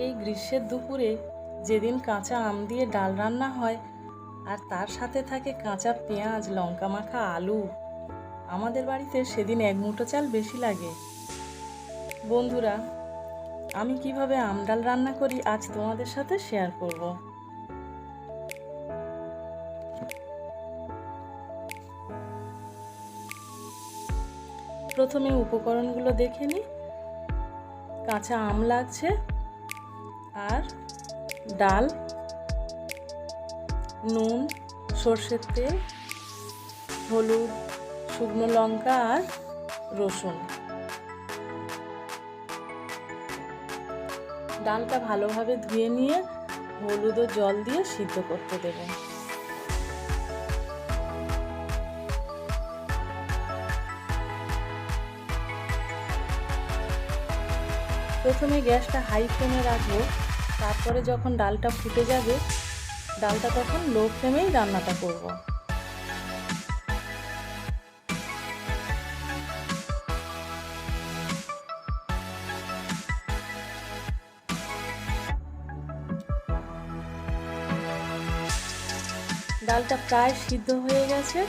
এই গ্রীষ্মের দুপুরে যেদিন কাঁচা আম দিয়ে ডাল রান্না হয় আর তার সাথে থাকে কাঁচা পেঁয়াজ, লঙ্কা মাখা আলু, আমাদের বাড়িতে সেদিন এক মুঠো চাল বেশি লাগে। বন্ধুরা, আমি কিভাবে আম ডাল রান্না করি আজ তোমাদের সাথে শেয়ার করব। প্রথমে উপকরণগুলো দেখে নিই। কাঁচা আম লাগছে, আর ডাল, নুন, সর্ষের তেল, হলুদ, শুকনো লঙ্কা আর রসুন। ডালটা ভালোভাবে ধুয়ে নিয়ে হলুদ ও জল দিয়ে সিদ্ধ করতে দেব। প্রথমে গ্যাসটা হাই ফ্লেমে রাখবো, তারপরে যখন ডালটা ফুটে যাবে ডালটা তখন লো ফ্লেমেই রান্নাটা করব। ডালটা প্রায় সিদ্ধ হয়ে গেছে,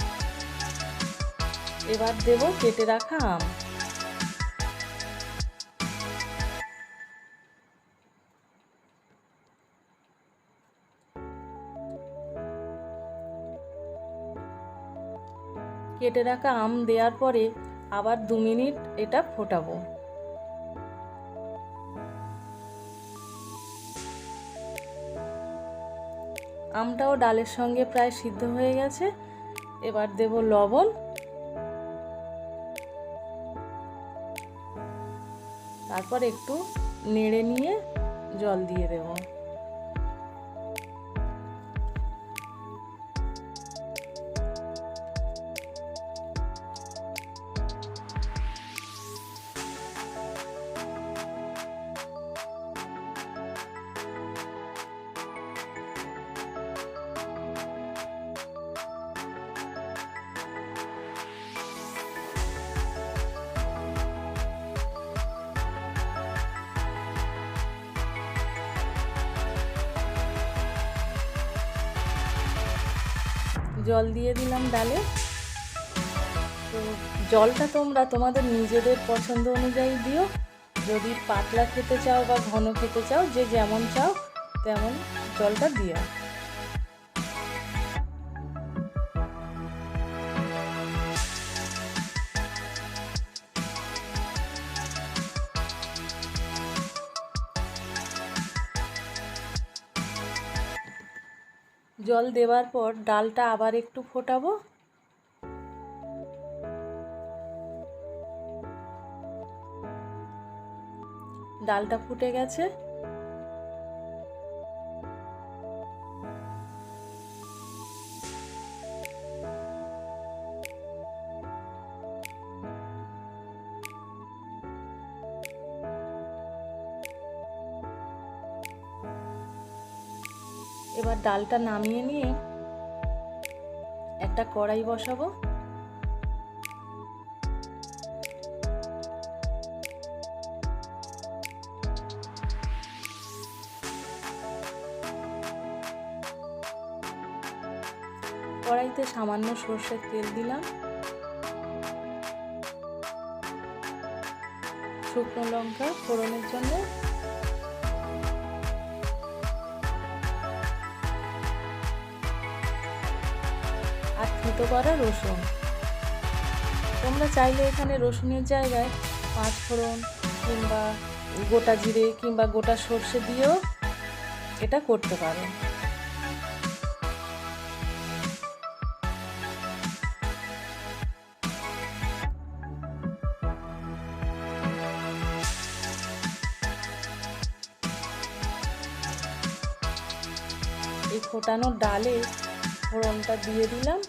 এবার দেব কেটে রাখা আম। কেটে রাখা আম দেওয়ার পরে আবার 2 মিনিট এটা ফোটাবো। আমটাও ডালের সঙ্গে প্রায় সিদ্ধ হয়ে গেছে, এবার দেব লবণ, তারপর একটু নেড়ে নিয়ে জল দিয়ে দেব। জল দিয়ে দিলাম ডালে। তো জলটা তোমরা তোমাদের নিজেদের পছন্দ অনুযায়ী দিও। যদি পাতলা খেতে চাও বা ঘন খেতে চাও, যে যেমন চাও তেমন জলটা দিও। জল দেওয়ার পর ডালটা আবার একটু ফোটাবো। ডালটা ফুটে গেছে, এবার ডালটা নামিয়ে নিয়ে একটা কড়াই বসাবো। কড়াইতে সামান্য সর্ষের তেল দিলাম, শুকনো লঙ্কা ফোড়নের জন্য, আর থেতো করা রসুন। তোমরা চাইলে এখানে রসুনের জায়গায় 5 ফোড়ন কিংবা গোটা জিরে কিংবা গোটা সর্ষে দিয়েও এটা করতে পারো। এই ফোটানো ডালে ফোড়নটা দিয়ে দিলাম।